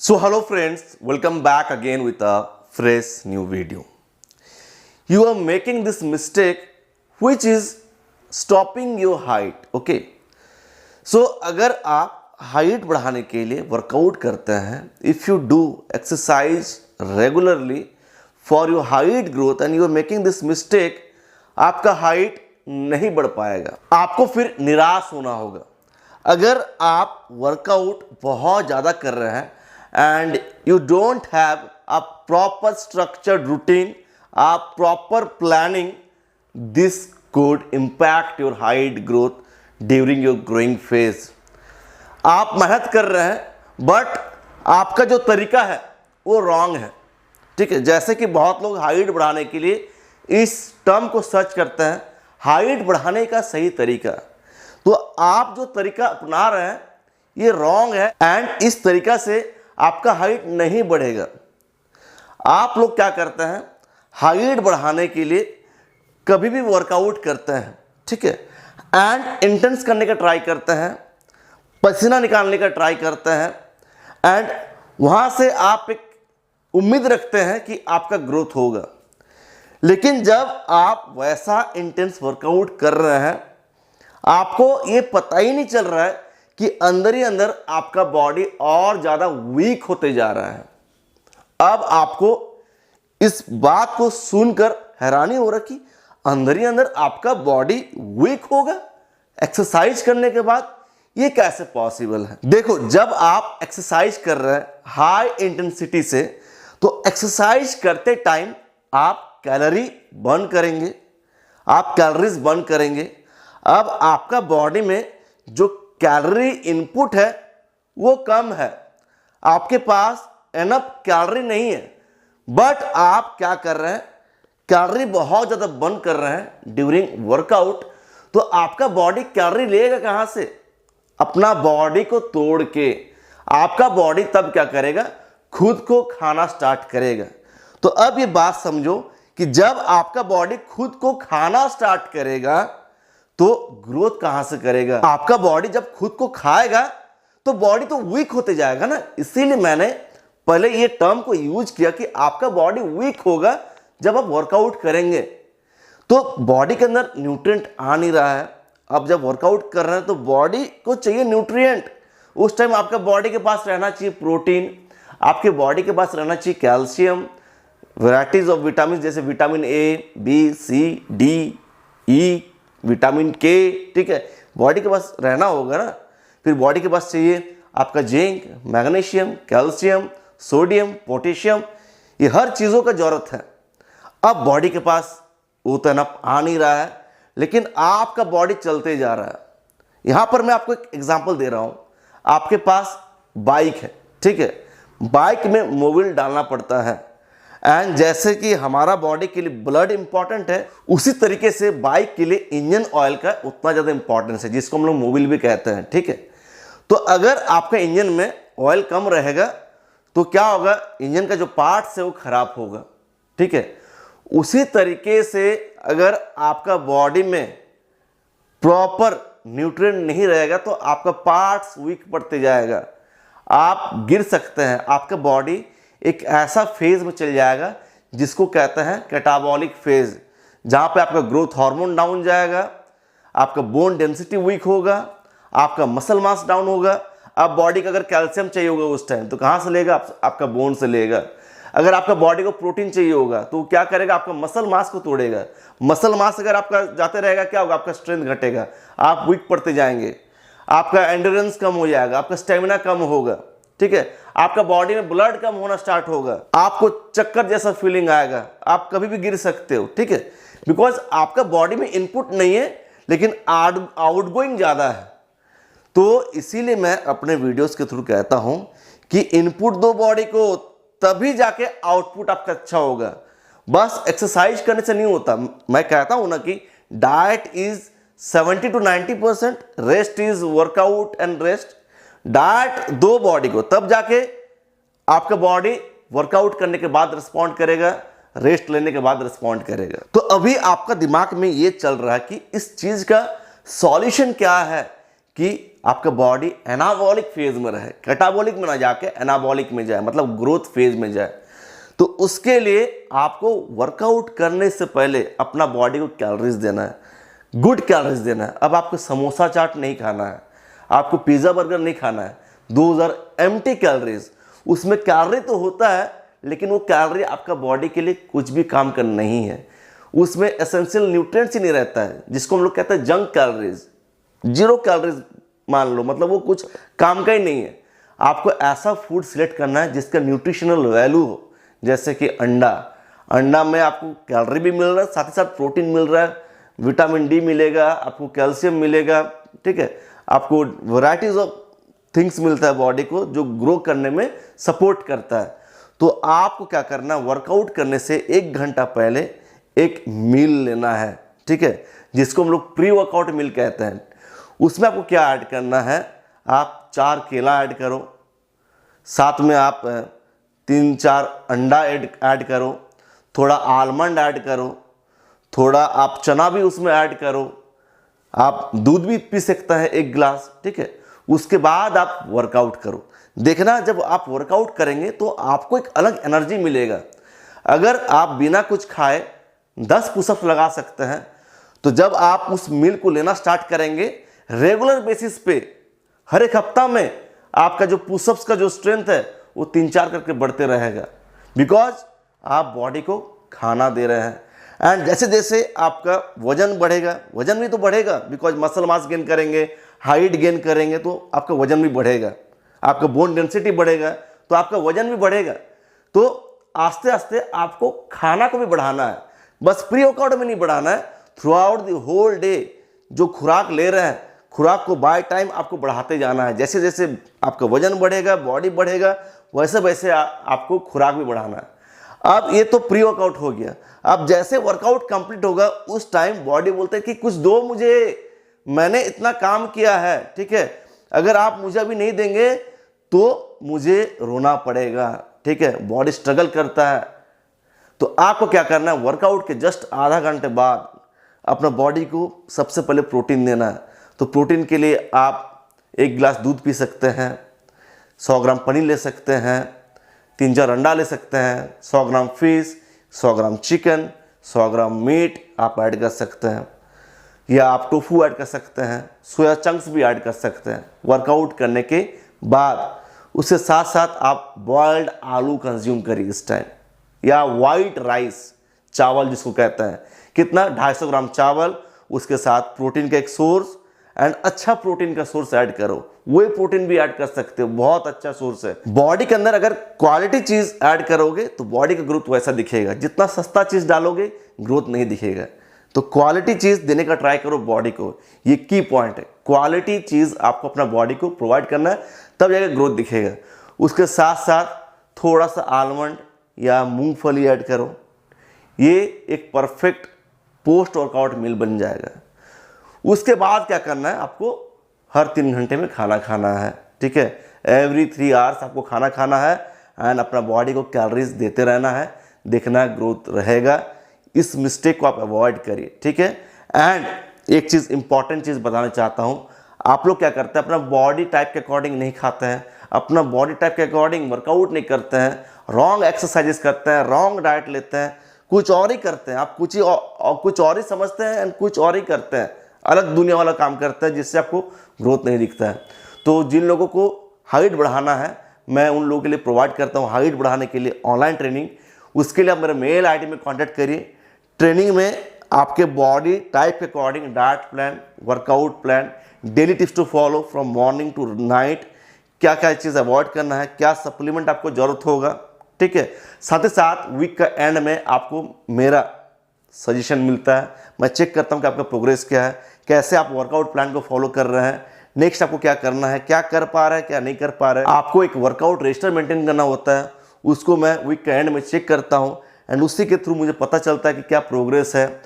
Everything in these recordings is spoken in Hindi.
So hello friends, welcome back again with a fresh new video. You are making this mistake which is stopping your height. Okay. So अगर आप हाइट बढ़ाने के लिए वर्कआउट करते हैं, if you do exercise regularly for your height growth and you are making this mistake, आपका हाइट नहीं बढ़ पाएगा, आपको फिर निराश होना होगा। अगर आप वर्कआउट बहुत ज़्यादा कर रहे हैं and you don't have a proper structured routine, a proper planning, this could impact your height growth during your growing phase. आप मेहनत कर रहे हैं बट आपका जो तरीका है वो रॉन्ग है। ठीक है, जैसे कि बहुत लोग हाइट बढ़ाने के लिए इस टर्म को सर्च करते हैं, हाइट बढ़ाने का सही तरीका। तो आप जो तरीका अपना रहे हैं ये रॉन्ग है एंड इस तरीका से आपका हाइट नहीं बढ़ेगा। आप लोग क्या करते हैं, हाइट बढ़ाने के लिए कभी भी वर्कआउट करते हैं, ठीक है, एंड इंटेंस करने का ट्राई करते हैं, पसीना निकालने का ट्राई करते हैं एंड वहाँ से आप एक उम्मीद रखते हैं कि आपका ग्रोथ होगा। लेकिन जब आप वैसा इंटेंस वर्कआउट कर रहे हैं, आपको ये पता ही नहीं चल रहा है कि अंदर ही अंदर आपका बॉडी और ज़्यादा वीक होते जा रहा है। अब आपको इस बात को सुनकर हैरानी हो रहा कि अंदर ही अंदर आपका बॉडी वीक होगा एक्सरसाइज करने के बाद, ये कैसे पॉसिबल है। देखो, जब आप एक्सरसाइज कर रहे हैं हाई इंटेंसिटी से, तो एक्सरसाइज करते टाइम आप कैलोरी बर्न करेंगे, आप कैलोरीज बर्न करेंगे। अब आपका बॉडी में जो कैलोरी इनपुट है वो कम है, आपके पास एनफ कैलोरी नहीं है, बट आप क्या कर रहे हैं, कैलोरी बहुत ज़्यादा बर्न कर रहे हैं ड्यूरिंग वर्कआउट। तो आपका बॉडी कैलोरी लेगा कहाँ से? अपना बॉडी को तोड़ के आपका बॉडी तब क्या करेगा, खुद को खाना स्टार्ट करेगा। तो अब ये बात समझो कि जब आपका बॉडी खुद को खाना स्टार्ट करेगा तो ग्रोथ कहां से करेगा? आपका बॉडी जब खुद को खाएगा तो बॉडी तो वीक होते जाएगा ना। इसीलिए मैंने पहले ये टर्म को यूज किया कि आपका बॉडी वीक होगा जब आप वर्कआउट करेंगे। तो बॉडी के अंदर न्यूट्रिएंट आ नहीं रहा है। अब जब वर्कआउट कर रहे हैं तो बॉडी को चाहिए न्यूट्रिएंट। उस टाइम आपका बॉडी के पास रहना चाहिए प्रोटीन, आपके बॉडी के पास रहना चाहिए कैल्शियम, वैराइटीज ऑफ विटामिन जैसे vitamin A, B, C, D, E, vitamin K, ठीक है, बॉडी के पास रहना होगा ना। फिर बॉडी के पास चाहिए आपका zinc, magnesium, calcium, sodium, potassium, ये हर चीज़ों का ज़रूरत है। अब बॉडी के पास वो तो ना आ नहीं रहा है, लेकिन आपका बॉडी चलते जा रहा है। यहाँ पर मैं आपको एक एग्जांपल दे रहा हूँ। आपके पास बाइक है, ठीक है, बाइक में मोबिल डालना पड़ता है एंड जैसे कि हमारा बॉडी के लिए ब्लड इंपॉर्टेंट है, उसी तरीके से बाइक के लिए इंजन ऑयल का उतना ज़्यादा इंपॉर्टेंस है, जिसको हम लोग मोबिल भी कहते हैं, ठीक है। तो अगर आपका इंजन में ऑयल कम रहेगा तो क्या होगा, इंजन का जो पार्ट्स है वो खराब होगा, ठीक है। उसी तरीके से अगर आपका बॉडी में प्रॉपर न्यूट्रिएंट नहीं रहेगा तो आपका पार्ट्स वीक पड़ते जाएगा, आप गिर सकते हैं। आपका बॉडी एक ऐसा फेज में चल जाएगा जिसको कहते हैं कैटाबॉलिक फेज, जहाँ पे आपका ग्रोथ हार्मोन डाउन जाएगा, आपका बोन डेंसिटी वीक होगा, आपका मसल मास डाउन होगा। अब बॉडी का अगर कैल्शियम चाहिए होगा उस टाइम तो कहाँ से लेगा, आपका बोन से लेगा। अगर आपका बॉडी को प्रोटीन चाहिए होगा तो क्या करेगा, आपका मसल मास को तोड़ेगा। मसल मास अगर आपका जाते रहेगा क्या होगा, आपका स्ट्रेंथ घटेगा, आप वीक पड़ते जाएंगे, आपका एंड्योरेंस कम हो जाएगा, आपका स्टेमिना कम होगा, ठीक है, आपका बॉडी में ब्लड कम होना स्टार्ट होगा, आपको चक्कर जैसा फीलिंग आएगा, आप कभी भी गिर सकते हो, ठीक है, बिकॉज आपका बॉडी में इनपुट नहीं है लेकिन आउटगोइंग ज़्यादा है। तो इसीलिए मैं अपने वीडियोस के थ्रू कहता हूं कि इनपुट दो बॉडी को, तभी जाके आउटपुट आपका अच्छा होगा। बस एक्सरसाइज करने से नहीं होता। मैं कहता हूं ना कि diet is 70 to 90%, rest is workout and rest. Diet दो बॉडी को, तब जाके आपका बॉडी वर्कआउट करने के बाद रिस्पॉन्ड करेगा, रेस्ट लेने के बाद रिस्पॉन्ड करेगा। तो अभी आपका दिमाग में ये चल रहा है कि इस चीज का सॉल्यूशन क्या है कि आपका बॉडी एनाबॉलिक फेज में रहे, कैटाबॉलिक में ना जाके एनाबॉलिक में जाए, मतलब ग्रोथ फेज में जाए। तो उसके लिए आपको वर्कआउट करने से पहले अपना बॉडी को कैलोरीज देना है, गुड कैलोरीज देना है। अब आपको समोसा चाट नहीं खाना है, आपको पिज़्ज़ा बर्गर नहीं खाना है। 2000 एम्प्टी कैलोरीज, उसमें कैलोरी तो होता है लेकिन वो कैलोरी आपका बॉडी के लिए कुछ भी काम का नहीं है। उसमें एसेंशियल न्यूट्रिएंट्स ही नहीं रहता है, जिसको हम लोग कहते हैं जंक कैलोरीज, 0 कैलोरीज मान लो, मतलब वो कुछ काम का ही नहीं है। आपको ऐसा फूड सिलेक्ट करना है जिसका न्यूट्रिशनल वैल्यू हो, जैसे कि अंडा में आपको कैलोरी भी मिल रहा है, साथ ही साथ प्रोटीन मिल रहा है, विटामिन डी मिलेगा, आपको कैल्शियम मिलेगा, ठीक है, आपको वैराइटीज ऑफ थिंग्स मिलता है बॉडी को जो ग्रो करने में सपोर्ट करता है। तो आपको क्या करना है, वर्कआउट करने से 1 घंटा पहले एक मील लेना है, ठीक है, जिसको हम लोग प्री वर्कआउट मील कहते हैं। उसमें आपको क्या ऐड करना है, आप 4 केला ऐड करो, साथ में आप 3-4 अंडा ऐड करो, थोड़ा आलमंड ऐड करो, थोड़ा आप चना भी उसमें ऐड करो, आप दूध भी पी सकते हैं 1 गिलास, ठीक है। उसके बाद आप वर्कआउट करो। देखना जब आप वर्कआउट करेंगे तो आपको एक अलग एनर्जी मिलेगा। अगर आप बिना कुछ खाए 10 पुशअप्स लगा सकते हैं, तो जब आप उस मील को लेना स्टार्ट करेंगे रेगुलर बेसिस पे, हर एक हफ्ता में आपका जो पुशअप्स का जो स्ट्रेंथ है वो 3-4 करके बढ़ते रहेगा, बिकॉज आप बॉडी को खाना दे रहे हैं। एंड जैसे जैसे आपका वजन बढ़ेगा, वजन भी तो बढ़ेगा, बिकॉज मसल मास गेन करेंगे, हाइट गेन करेंगे तो आपका वजन भी बढ़ेगा, आपका बोन डेंसिटी बढ़ेगा तो आपका वजन भी बढ़ेगा। तो आस्ते आस्ते आपको खाना को भी बढ़ाना है, बस प्री वर्कआउट में नहीं बढ़ाना है, throughout the whole day जो खुराक ले रहे हैं, खुराक को बाय टाइम आपको बढ़ाते जाना है। जैसे जैसे आपका वजन बढ़ेगा, बॉडी बढ़ेगा, वैसे वैसे आपको खुराक भी बढ़ाना है। अब ये तो प्री वर्कआउट हो गया। अब जैसे वर्कआउट कंप्लीट होगा उस टाइम बॉडी बोलते है कि कुछ दो मुझे, मैंने इतना काम किया है, ठीक है, अगर आप मुझे अभी नहीं देंगे तो मुझे रोना पड़ेगा, ठीक है, बॉडी स्ट्रगल करता है। तो आपको क्या करना है, वर्कआउट के जस्ट आधा घंटे बाद अपना बॉडी को सबसे पहले प्रोटीन देना है। तो प्रोटीन के लिए आप 1 गिलास दूध पी सकते हैं, 100 ग्राम पनीर ले सकते हैं, 3-4 अंडा ले सकते हैं, 100 ग्राम फिश, 100 ग्राम चिकन, 100 ग्राम मीट आप ऐड कर सकते हैं, या आप टोफू ऐड कर सकते हैं, सोया चंक्स भी ऐड कर सकते हैं वर्कआउट करने के बाद। उसके साथ साथ आप बॉइल्ड आलू कंज्यूम करिए इस टाइम, या वाइट राइस, चावल जिसको कहते हैं, कितना 250 ग्राम चावल, उसके साथ प्रोटीन का एक सोर्स, एंड अच्छा प्रोटीन का सोर्स ऐड करो। वे प्रोटीन भी ऐड कर सकते हो, बहुत अच्छा सोर्स है। बॉडी के अंदर अगर क्वालिटी चीज ऐड करोगे तो बॉडी का ग्रोथ वैसा दिखेगा, जितना सस्ता चीज डालोगे ग्रोथ नहीं दिखेगा। तो क्वालिटी चीज देने का ट्राई करो बॉडी को, ये की पॉइंट है। क्वालिटी चीज आपको अपना बॉडी को प्रोवाइड करना है, तब जाकर ग्रोथ दिखेगा। उसके साथ साथ थोड़ा सा आलमंड या मूंगफली ऐड करो, ये एक परफेक्ट पोस्ट वर्कआउट मील बन जाएगा। उसके बाद क्या करना है, आपको हर 3 घंटे में खाना खाना है, ठीक है, एवरी 3 आवर्स आपको खाना खाना है, एंड अपना बॉडी को कैलोरीज देते रहना है, देखना ग्रोथ रहेगा। इस मिस्टेक को आप अवॉइड करिए, ठीक है। एंड एक चीज़ इंपॉर्टेंट चीज़ बताना चाहता हूँ, आप लोग क्या करते हैं, अपना बॉडी टाइप के अकॉर्डिंग नहीं खाते हैं, अपना बॉडी टाइप के अकॉर्डिंग वर्कआउट नहीं करते हैं, रॉन्ग एक्सरसाइजेस करते हैं, रॉन्ग डाइट लेते हैं, कुछ और ही करते हैं, आप कुछ और ही समझते हैं एंड कुछ और ही करते हैं, अलग दुनिया वाला काम करते हैं, जिससे आपको ग्रोथ नहीं दिखता है। तो जिन लोगों को हाइट बढ़ाना है, मैं उन लोगों के लिए प्रोवाइड करता हूँ हाइट बढ़ाने के लिए ऑनलाइन ट्रेनिंग। उसके लिए आप मेरे मेल आईडी में कांटेक्ट करिए। ट्रेनिंग में आपके बॉडी टाइप के according diet plan, workout plan, daily tips to follow from morning to night, क्या क्या चीज़ अवॉइड करना है, क्या सप्लीमेंट आपको ज़रूरत होगा, ठीक है। साथ ही साथ वीक का एंड में आपको मेरा सजेशन मिलता है, मैं चेक करता हूँ कि आपका प्रोग्रेस क्या है, कैसे आप वर्कआउट प्लान को फॉलो कर रहे हैं, नेक्स्ट आपको क्या करना है, क्या कर पा रहे हैं, क्या नहीं कर पा रहे हैं। आपको एक वर्कआउट रजिस्टर मेंटेन करना होता है, उसको मैं वीक के एंड में चेक करता हूँ, एंड उसी के थ्रू मुझे पता चलता है कि क्या प्रोग्रेस है।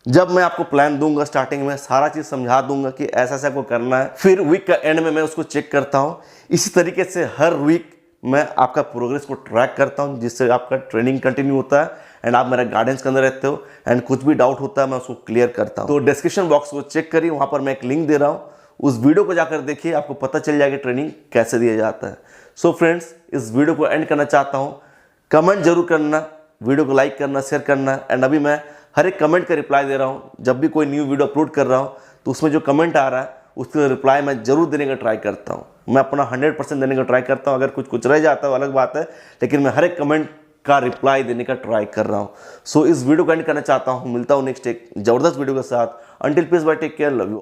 जब मैं आपको प्लान दूंगा स्टार्टिंग में सारा चीज़ समझा दूंगा कि ऐसा ऐसा आपको करना है, फिर वीक का एंड में मैं उसको चेक करता हूँ। इसी तरीके से हर वीक मैं आपका प्रोग्रेस को ट्रैक करता हूँ, जिससे आपका ट्रेनिंग कंटिन्यू होता है एंड आप मेरा गाइडेंस के अंदर रहते हो, एंड कुछ भी डाउट होता है मैं उसको क्लियर करता हूँ। तो डिस्क्रिप्शन बॉक्स को चेक करिए, वहाँ पर मैं एक लिंक दे रहा हूँ, उस वीडियो को जाकर देखिए, आपको पता चल जाएगा ट्रेनिंग कैसे दिया जाता है। सो फ्रेंड्स, इस वीडियो को एंड करना चाहता हूँ। कमेंट जरूर करना, वीडियो को लाइक करना, शेयर करना। एंड अभी मैं हर एक कमेंट का रिप्लाई दे रहा हूँ। जब भी कोई न्यू वीडियो अपलोड कर रहा हूँ तो उसमें जो कमेंट आ रहा है उसका रिप्लाई मैं जरूर देने का ट्राई करता हूँ। मैं अपना 100% देने का ट्राई करता हूँ। अगर कुछ रह जाता है अलग बात है, लेकिन मैं हर एक कमेंट का रिप्लाई देने का ट्राई कर रहा हूँ। सो इस वीडियो को एंड करना चाहता हूँ। मिलता हूँ नेक्स्ट एक जबरदस्त वीडियो के साथ। Until peace bye, take care, love you.